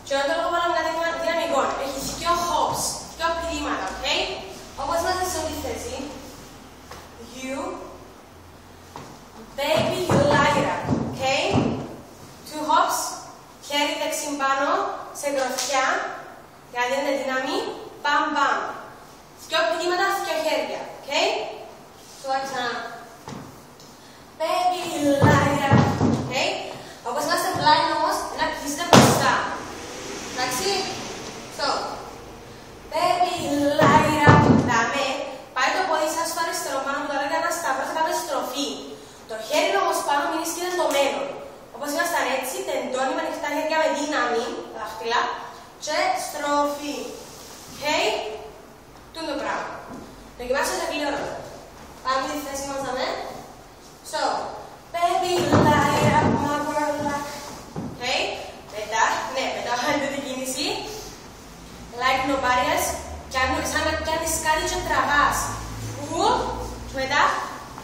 Και όταν το βάλαμε κάτι δυναμικό, έχει δύο hops, δύο πηδήματα, ok? Όπως είμαστε σε όλη τη θέση. You, baby, you light up, ok? Two hops, χέρι δεξί πάνω, σε γροθιά, για να δίνετε δύναμη, μπαμ μπαμ. Δύο πηδήματα, δύο χέρια, ok? Τώρα ξανά. Baby, you light up, ok? Όπως είμαστε blind όμως, να πηδήσετε μπροστά. Εντάξει, so, baby, light up, δάμε, πάει το πόδι σας στο αριστερό πάνω που το λέγα ένα σταυρό, θα κάνουμε στροφή. Το χέρι όμως πάνω μείνει σκηνεντωμένο. Όπως ήμασταν έτσι, τεντώνει με ανοιχτά χέρια με δύναμη, τα δάχτυλα, και στροφή. Ok, τούτο το πράγμα. Δοκιμάστε το γλυόρο. Πάμε τη θέση μας, δάμε. So, baby, light up, my world, ok. Μετά κάνετε την κίνηση. Like no barriers. Σαν να κάνεις κάτι και τραβάς. Και μετά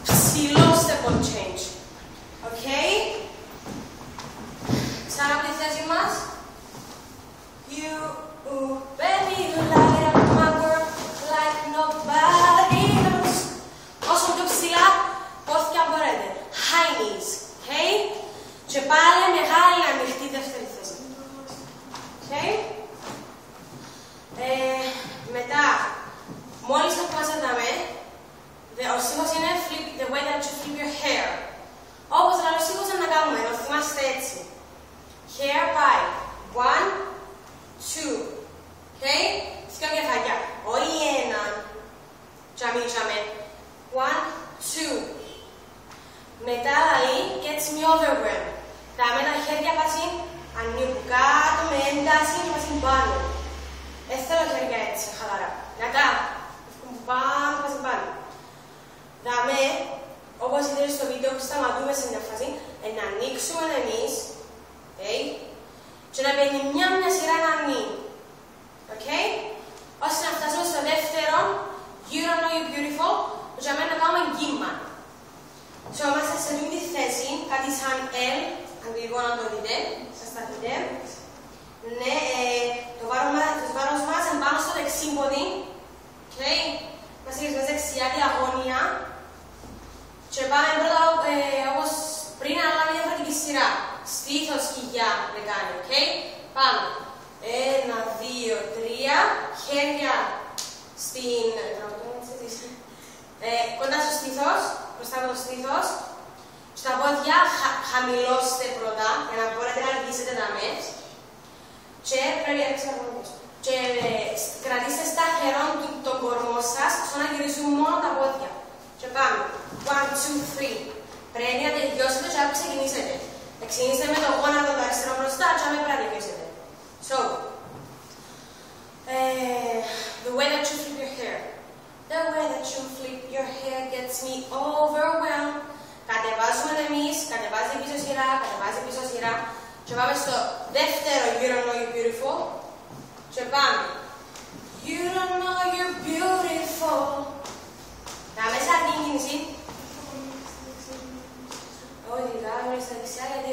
ψηλό step change. Ok. Ξανά από τη θέση μας. You, baby, light up my world like nobody else. Όσο πιο ψηλά, πόθηκια μπορείτε. High knees. Ok. Και πάλι μεγάλη ανοιχτή δεύτερη θέση. Okay. Μετά, μόλις το μας έδαμε, ο στίχος είναι the way that you flip your hair. Όπως ο στίχος να κάνουμε, να θυμάστε έτσι. Hair πάει. 1, 2. Okay. Δύο κεφαλιά. Όχι ένα. Τζαμί. 1, 2. Μετά λαλεί gets me overwhelmed. Δάμε τα χέρια πάση ανοίγουν κάτω με ένταση και πάση πάνω. Δεν θέλω χέρια έτσι, χαλαρά. Κατά. Έχουν πάνω, πάση πάνω. Δάμε, όπως είδατε στο βίντεο, σταματούμε σε μια φάση, να ανοίξουμε εμείς, okay, και να παίρνει μια σειρά να ανοίγει. Okay? Ώστε να φτάσουμε στο δεύτερο, you don't know you're beautiful, για μένα να κάνουμε γκύμα. So, είμαστε σε αυτή τη θέση, κάτι σαν L, αγγλικό να το δείτε, σας τα δείτε. Ναι, το βάρος μας είναι πάνω στο δεξί πόδι. Okay. Είμαστε σε δεξιά διαγώνια. Και πάμε πρώτα όπως πριν, αλλά με διαφορετική σειρά. Στήθος, κοιλιά, λεγάνει. Okay. Πάμε. 1, 2, 3. Χέρια στην... κοντά στο στήθος. Μπροστά από το στήθος. Στα πόδια χαμηλώστε πρώτα για να μπορείτε να αργήσετε τα μες. Και πρέπει να ρίξετε από πίσω. Και κρατήστε σταθερό τον κορμό σας, ώστε να γυρίζουν μόνο τα πόδια. Και πάμε. 1, 2, 3. Πρέπει να τελειώσετε και να ξεκινήσετε. Ξεκινήστε με το γόνατο το αριστερό μπροστά και να πρέπει να τελειώσετε. So, the way that you flip your hair. The way that you flip your hair gets me overwhelmed. Κατεβάζουμε εμείς, κατεβάζει πίσω σειρά, κατεβάζει πίσω σειρά. Και πάμε στο δεύτερο You don't know you're beautiful. Και πάμε. You don't know you're beautiful. Τα μέσα αυτή η κίνηση. Όχι, δάμε στα δεξιά γιατί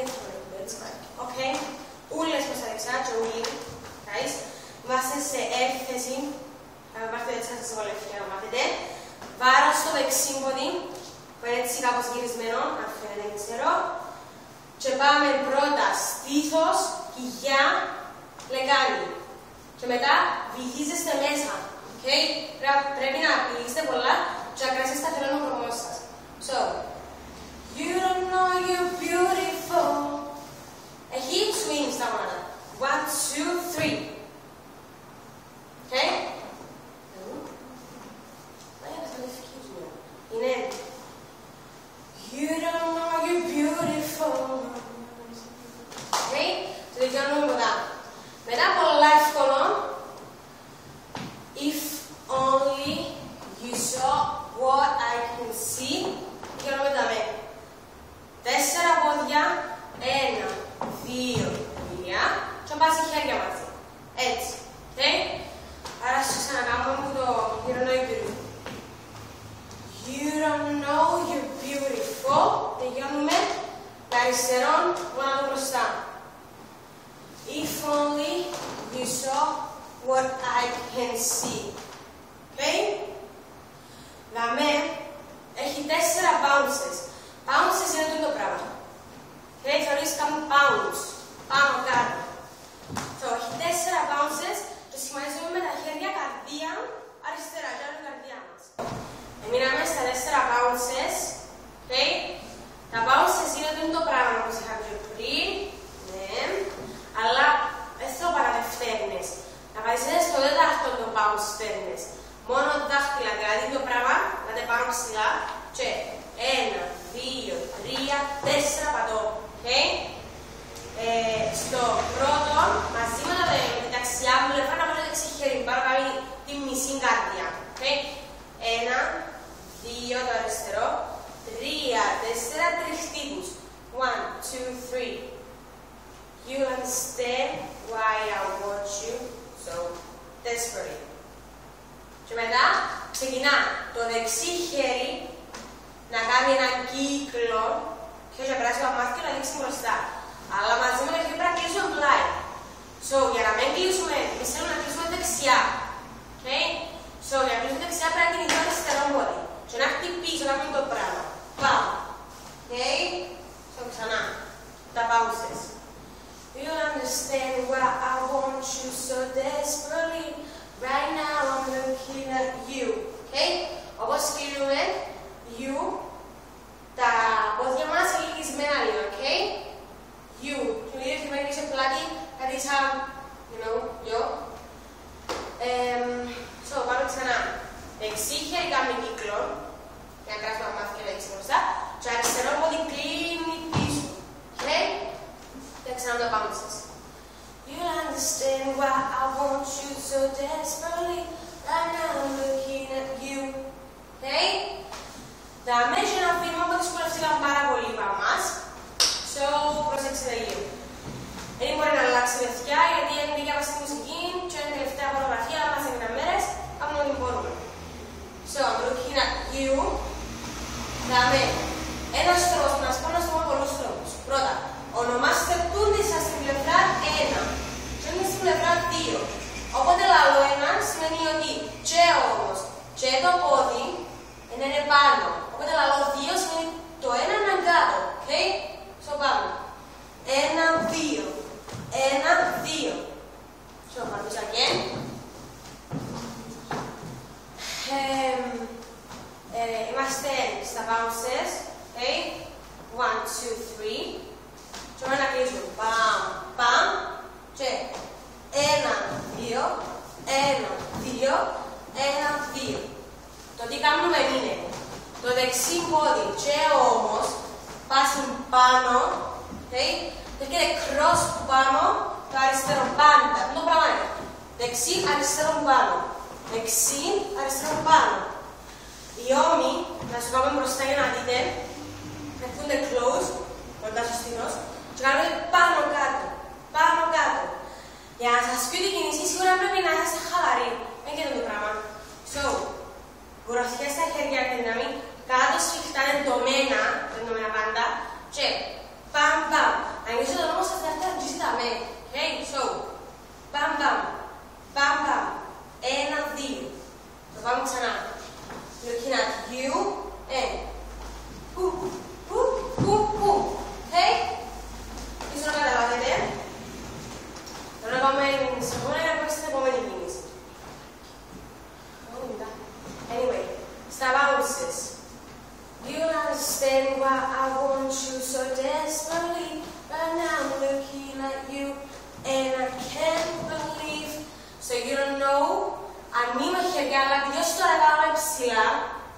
έτσι πάει. Οκ. Ούλες προς τα δεξιά και ούλοι. Guys. Είμαστε σε έφθεση. Θα πάρτε έτσι να σας βολευτεί να μάθετε. Βάρος στο δεξί πόδι. Που είναι έτσι κάπως γυρισμένο, αν φαίνεται, δεν ξέρω. Και πάμε πρώτα στήθος, κοιλιά, λεγάνι. Και μετά βυθίζεστε μέσα. Okay? Πρέπει να πηγήσετε πολλά και να κράσετε σταθερό τον κορμό σας. So, you don't know you're beautiful. Έχει swing στα μάνα. 1, 2, 3. Okay? Είναι. You don't know you're beautiful. Okay? Το δικαιώνουμε μετά. Μετά πολλά εύκολο. If only you saw what I can see. Δικαιώνουμε τα με. 4 πόδια. 1, 2, 3. Και πας η χέρια μαζί. Έτσι. Okay? Άρα σας ξανακάμουμε το You don't know you're beautiful. You don't know you're beautiful. Τελειώνουμε τα αριστερών, γόνατο μπροστά. If only You saw what I can see. Okay? Δαμέ έχει 4 bounces. Bounces είναι το πράγμα. Okay, θεωρείς κάνουν pounds. Πάνω κάτω. Έχει 4 bounces. Το σχηματίζουμε με τα χέρια καρδία αριστερά. Και άλλη καρδιά μας. Μείναμε στα 4 bounces. Okay. Τα bounces είναι το πράγμα όπως είχα πει πριν. Ναι. Αλλά δεν θέλω παραδευτέρνες. Να πατήσετε στο τέταρτο το bounce στέρνες. Μόνο δάχτυλα, δηλαδή το πράγμα, να τα πάνω ψηλά. Και 1, 2, 3, 4 πατώ. Okay. Στο πρώτο, μαζί με τη δεξιά μου λεφτά να βάλω δεξί χέρι, πάνω κάνει τη μισή καρδιά. Okay. 1, 2 το αριστερό, 3, 4 τριχτύπους. 1, 2, 3. You understand why I want you so desperately. Και μετά ξεκινά το δεξί χέρι να κάνει έναν κύκλο και όχι περάσει το μάτι και να δείξει μπροστά. Αλλά μαζί με το χέρι πρέπει να κλείσουμε πλάι. So, για να μην κλείσουμε, εμείς θέλουμε να κλείσουμε δεξιά. Okay? So, για να κλείσουμε δεξιά πρέπει να κινηθεί το αριστερό πόδι. Και να χτυπήσω να κάνουμε το πράγμα. Πάμε. Okay? So, ξανά. Τα bounces. You understand why I want you so desperately. Right now I'm looking at you. Okay? Όπως κλείνουμε, you, τα πόδια μας είναι λυγισμένα λίγο. Okay? You. Και ο ίδιος θυμαίνει σε πλάτη, κάτι σαν, yo. So, πάμε ξανά. Δεξί χέρι κάνουμε κύκλο, για να κράσουμε μάθει και δεξί μπροστά. Και αριστερό πόδι κλείνει πίσω. Okay? Και ξανά το bounces. You understand why I want you so desperately. Right now I'm looking at you. Okay? Δάμε και ένα βήμα που δυσκολεύτηκαν πάρα πολύ πάνω μας. So, προσέξτε λίγο. Δεν μπορεί να αλλάξει παιδιά, γιατί είναι για μας τη μουσική και είναι τελευταία φωτογραφία, αλλά μας έγιναν μέρες, κάνουμε ό,τι μπορούμε. So, I'm looking at you. Δάμε ένας τρόπος που να σας πω να σας πω πολλούς τρόπους. Πρώτα, ονομάστε τούτη σας στην πλευρά 1 και είναι στην πλευρά 2. Οπότε λαλό 1 σημαίνει ότι και όμως και το πόδι είναι πάνω. Οπότε λαλό 2 σημαίνει το 1 είναι κάτω. Okay? So, πάμε. 1, 2. 1, 2. So, πάμε πίσω again. Είμαστε στα bounces. Okay? 1, 2, 3. Και τώρα να κλείσουμε. Παμ, παμ. Και 1, 2. 1, 2. 1, 2. Το τι κάνουμε είναι το δεξί πόδι και όμως πάσει πάνω. Okay? Έρχεται cross που πάνω, το αριστερό πάντα. Το πράγμα είναι δεξί, αριστερό πάνω. Δεξί, αριστερό πάνω. Οι ώμοι, να σου πάμε μπροστά για να δείτε, έρχονται close, κοντά στο στήνος, και κάνουμε πάνω κάτω. Πάνω κάτω. Για να σας πει την κίνηση, σίγουρα πρέπει να είστε χαλαροί. Δεν γίνεται το πράγμα. So, γροθιές στα χέρια και να μην κάτω σφιχτά εντωμένα, πάντα, και παμ παμ. Ανοίξτε το νόμο σας δεύτερα αρχίζει τα με. Okay, so, παμ παμ. Παμ παμ. 1, 2. Το πάμε ξανά. Looking at you and που, που, που, που. Okay? Ίσως να καταλάβετε. Τώρα πάμε σε επόμενη να πάμε στην επόμενη κίνηση. Anyway, στα bounces. You understand why I want you so desperately. Right now I'm looking at you and I can't believe. So you don't know. Ανοίγουμε χέρια, αλλά ποιος τώρα κάνουμε ψηλά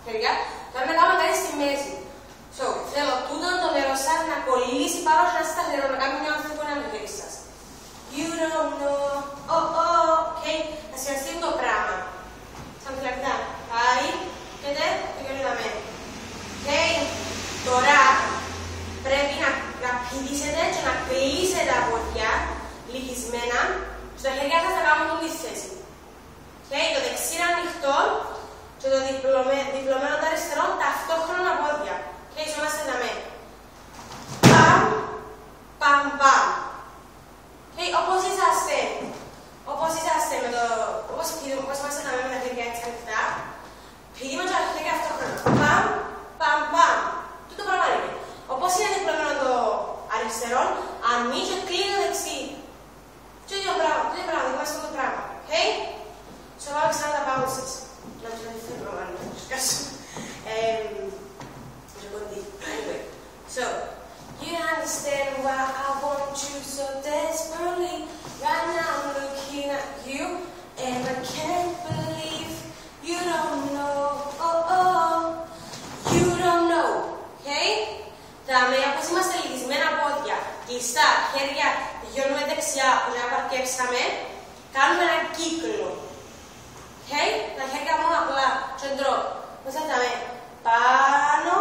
χέρια, τώρα να κάνουμε κάτι στη μέση. So, θέλω τούτο το νερό σας να κολλήσει πάνω και να σταθερό, να κάνει μια ανθήκο να το χέρι σας. You don't know. Okay. Να σχεδιαστεί το πράγμα. Σαν φυλακτά. Πάει. Και το γελίδαμε. Okay. Τώρα πρέπει να πηδήσετε και να κλείσετε τα πόδια λυγισμένα. Στα χέρια σας θα κάνουμε τη θέση. Okay. Το δεξί είναι ανοιχτό και το διπλωμένο το αριστερό ταυτόχρονα πόδια. Okay. Είμαστε εδώ. Παμ, παμ, παμ. Okay. Όπως είσαστε. Okay. Δάμε, όπως είμαστε λυγισμένα πόδια, κλειστά, χέρια γιώνουμε δεξιά, που να παρκέψαμε, κάνουμε έναν κύκλο. Okay. Τα χέρια μόνο απλά, τσεντρό. Πώς θα δάμε, πάνω,